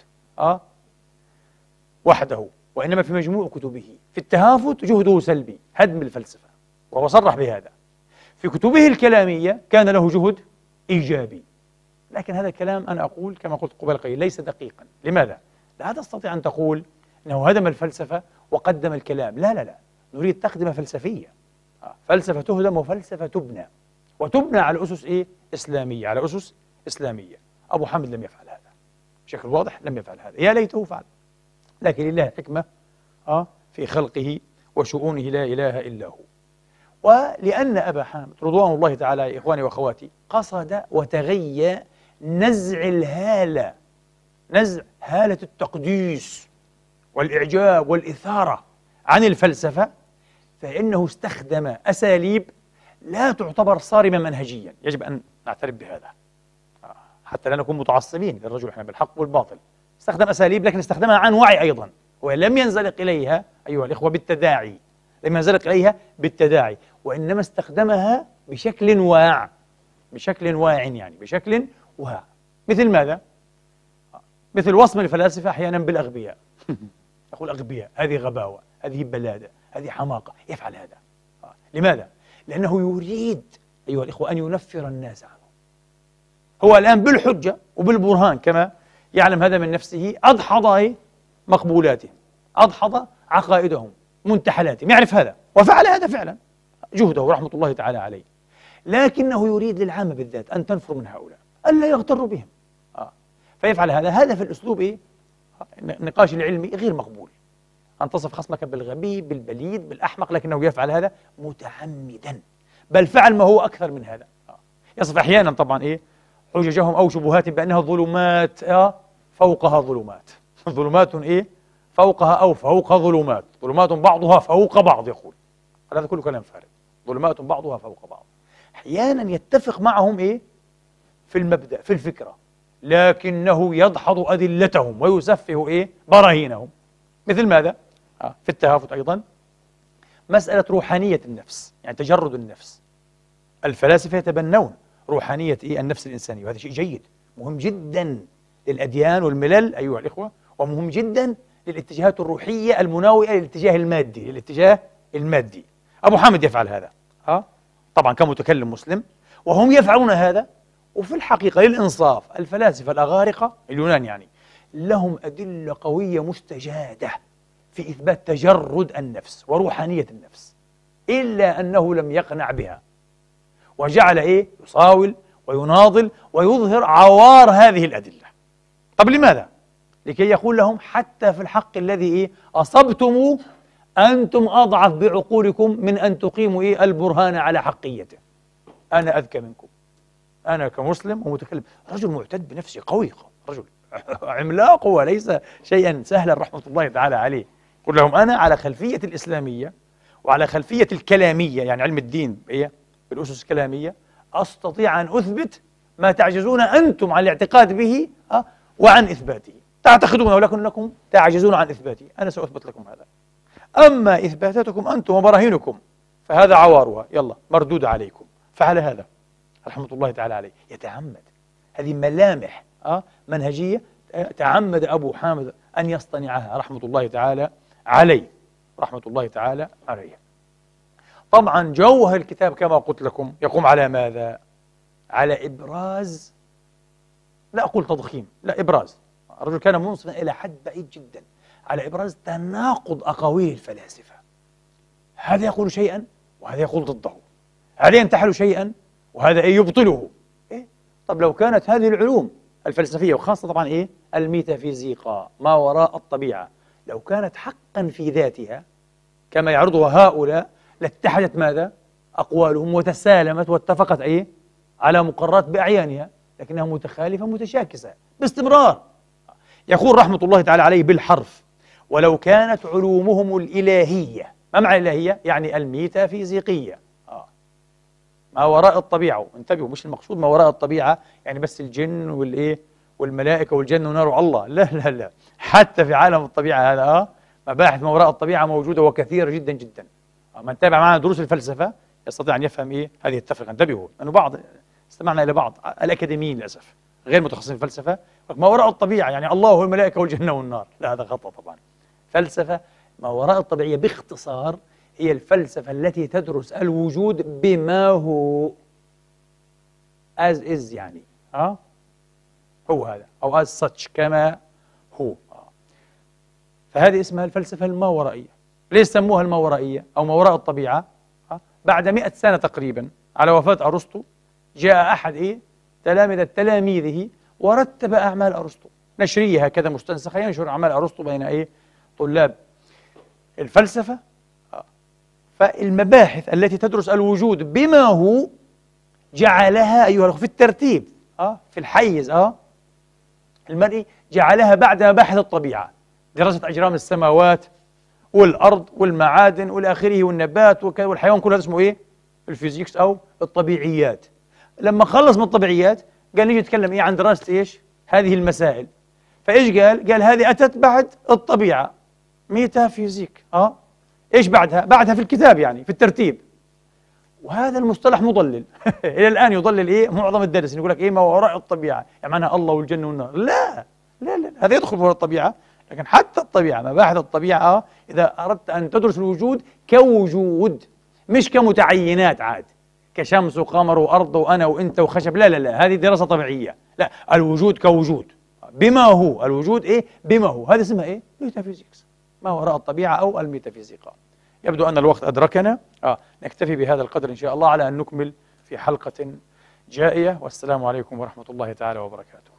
وحده، وإنما في مجموع كتبه. في التهافت جهده سلبي، هدم الفلسفة، وهو صرح بهذا. في كتبه الكلامية كان له جهد إيجابي، لكن هذا الكلام أنا أقول كما قلت قبل قليل ليس دقيقا. لماذا؟ لا تستطيع أن تقول أنه هدم الفلسفة وقدم الكلام. لا لا لا، نريد تقدمة فلسفية. فلسفة تهدم وفلسفة تبنى، وتبنى على أسس إسلامية، على أسس إسلامية. أبو حامد لم يفعل هذا، بشكل واضح لم يفعل هذا، يا ليته فعل، لكن لله حكمة في خلقه وشؤونه لا إله إلا هو. ولأن أبا حامد رضوان الله تعالى إخواني وأخواتي قصد وتغيى نزع الهالة، نزع هالة التقديس والإعجاب والإثارة عن الفلسفة، فإنه استخدم أساليب لا تعتبر صارمة منهجيا، يجب أن نعترف بهذا حتى لا نكون متعصبين للرجل احنا بالحق والباطل. استخدم أساليب لكن استخدمها عن وعي أيضا، ولم ينزلق إليها أيها الإخوة بالتداعي، لم ينزلق إليها بالتداعي، وإنما استخدمها بشكل واع، بشكل واع، يعني بشكل واع. مثل ماذا؟ مثل وصف الفلاسفة أحيانا بالأغبياء يقول أغبياء، هذه غباوة، هذه بلادة، هذه حماقة، يفعل هذا. لماذا؟ لأنه يريد أيها الإخوة أن ينفر الناس عنه. هو الآن بالحجة وبالبرهان كما يعلم هذا من نفسه أدحض مقبولاتهم، أدحض عقائدهم، منتحلاتهم، يعرف هذا وفعل هذا فعلا، جهده رحمة الله تعالى عليه. لكنه يريد للعامة بالذات أن تنفر من هؤلاء، ألا يغتروا بهم. فيفعل هذا. هذا في الأسلوب النقاش العلمي غير مقبول، أن تصف خصمك بالغبي بالبليد بالأحمق، لكنه يفعل هذا متعمدا، بل فعل ما هو أكثر من هذا. يصف أحيانا طبعا حججهم أو شبهات بأنها ظلمات فوقها ظلمات، ظلمات فوقها أو فوق ظلمات، ظلمات بعضها فوق بعض، يقول هذا كله كلام فارغ، ظلمات بعضها فوق بعض. أحيانا يتفق معهم في المبدأ في الفكرة، لكنه يدحض أدلتهم ويسفه براهينهم. مثل ماذا؟ في التهافت أيضا مسألة روحانية النفس، يعني تجرد النفس. الفلاسفة يتبنون روحانية النفس الإنسانية، وهذا شيء جيد مهم جدا للأديان والملل أيها الإخوة، ومهم جدا للاتجاهات الروحية المناوئة للاتجاه المادي، للاتجاه المادي. أبو حامد يفعل هذا طبعا كمتكلم مسلم، وهم يفعلون هذا. وفي الحقيقة للإنصاف الفلاسفة الأغارقة اليونان يعني لهم أدلة قوية مستجادة في إثبات تجرد النفس وروحانية النفس، إلا أنه لم يقنع بها، وجعل يصاول ويناضل ويظهر عوار هذه الأدلة. طب لماذا؟ لكي يقول لهم حتى في الحق الذي أصبتم أنتم أضعف بعقولكم من أن تقيموا البرهان على حقيته. أنا أذكى منكم، أنا كمسلم ومتكلم، رجل معتد بنفسه قوي، رجل عملاق، وليس شيئا سهلا رحمة الله تعالى عليه. قل لهم أنا على خلفية الإسلامية وعلى خلفية الكلامية، يعني علم الدين بالأسس الكلامية، أستطيع أن أثبت ما تعجزون أنتم عن الاعتقاد به وعن إثباته. تعتقدونه ولكنكم تعجزون عن إثباته، أنا سأثبت لكم هذا. أما إثباتاتكم أنتم وبراهينكم فهذا عوارها، يلا مردود عليكم. فعل هذا رحمة الله تعالى عليه، يتعمد. هذه ملامح منهجية تعمد أبو حامد أن يصطنعها رحمة الله تعالى عليه، رحمة الله تعالى عليه. طبعا جوهر الكتاب كما قلت لكم يقوم على ماذا؟ على إبراز، لا أقول تضخيم، لا إبراز. الرجل كان منصفا إلى حد بعيد جدا على إبراز تناقض أقاويل الفلاسفة. هذا يقول شيئا وهذا يقول ضده، هذا ينتحل شيئا وهذا يبطله. طب لو كانت هذه العلوم الفلسفية وخاصة طبعا الميتافيزيقا ما وراء الطبيعة، لو كانت حقا في ذاتها كما يعرضها هؤلاء، لاتحدت ماذا؟ أقوالهم وتسالمت واتفقت على مقررات بأعيانها، لكنها متخالفة متشاكسة باستمرار. يقول رحمة الله تعالى عليه بالحرف: ولو كانت علومهم الإلهية، ما معنى الإلهية؟ يعني الميتافيزيقية، ما وراء الطبيعة. انتبهوا، مش المقصود ما وراء الطبيعة يعني بس الجن والملائكة والجنة ونار الله، لا لا لا، حتى في عالم الطبيعة هذا مباحث ما وراء الطبيعة موجودة وكثيرة جدا جدا. من تابع معنا دروس الفلسفة يستطيع أن يفهم هذه التفرقة. انتبهوا، لأنه بعض استمعنا إلى بعض الأكاديميين للأسف غير متخصصين في الفلسفة، ما وراء الطبيعة يعني الله والملائكة والجنة والنار، لا هذا خطأ طبعا. فلسفة ما وراء الطبيعية باختصار هي الفلسفة التي تدرس الوجود بما هو as is، يعني هو هذا، أو as such كما هو. فهذه اسمها الفلسفة الماورائية. ليش سموها الماورائية أو ما وراء الطبيعة؟ بعد 100 سنة تقريبا على وفاة أرسطو جاء أحد تلامذة تلاميذه ورتب أعمال أرسطو نشرية هكذا مستنسخة، ينشر أعمال أرسطو بين طلاب الفلسفة. فالمباحث التي تدرس الوجود بما هو جعلها أيها الأخوة في الترتيب في الحيز المرئي، جعلها بعد مباحث الطبيعة، دراسة أجرام السماوات والأرض والمعادن والآخره والنبات والحيوان، كل هذا اسمه الفيزيكس أو الطبيعيات. لما خلص من الطبيعيات قال نيجي نتكلم عن دراسة هذه المسائل. فإيش قال هذه أتت بعد الطبيعة، ميتافيزيك. إيش بعدها في الكتاب يعني في الترتيب. وهذا المصطلح مضلل إلى الآن يضلل معظم الدرس، يقول لك ما وراء الطبيعة، يعني معناها الله والجنة والنار. لا لا لا، هذا يدخل في الطبيعة، لكن حتى الطبيعة، مباحث الطبيعة إذا أردت أن تدرس الوجود كوجود مش كمتعينات عاد، كشمس وقمر وأرض وأنا وأنت وخشب، لا لا لا، هذه دراسة طبيعية. لا، الوجود كوجود بما هو، الوجود بما هو، هذا اسمها ميتافيزيكس، ما وراء الطبيعة أو الميتافيزيقا. يبدو أن الوقت أدركنا، نكتفي بهذا القدر إن شاء الله، على أن نكمل في حلقة جائية. والسلام عليكم ورحمة الله تعالى وبركاته.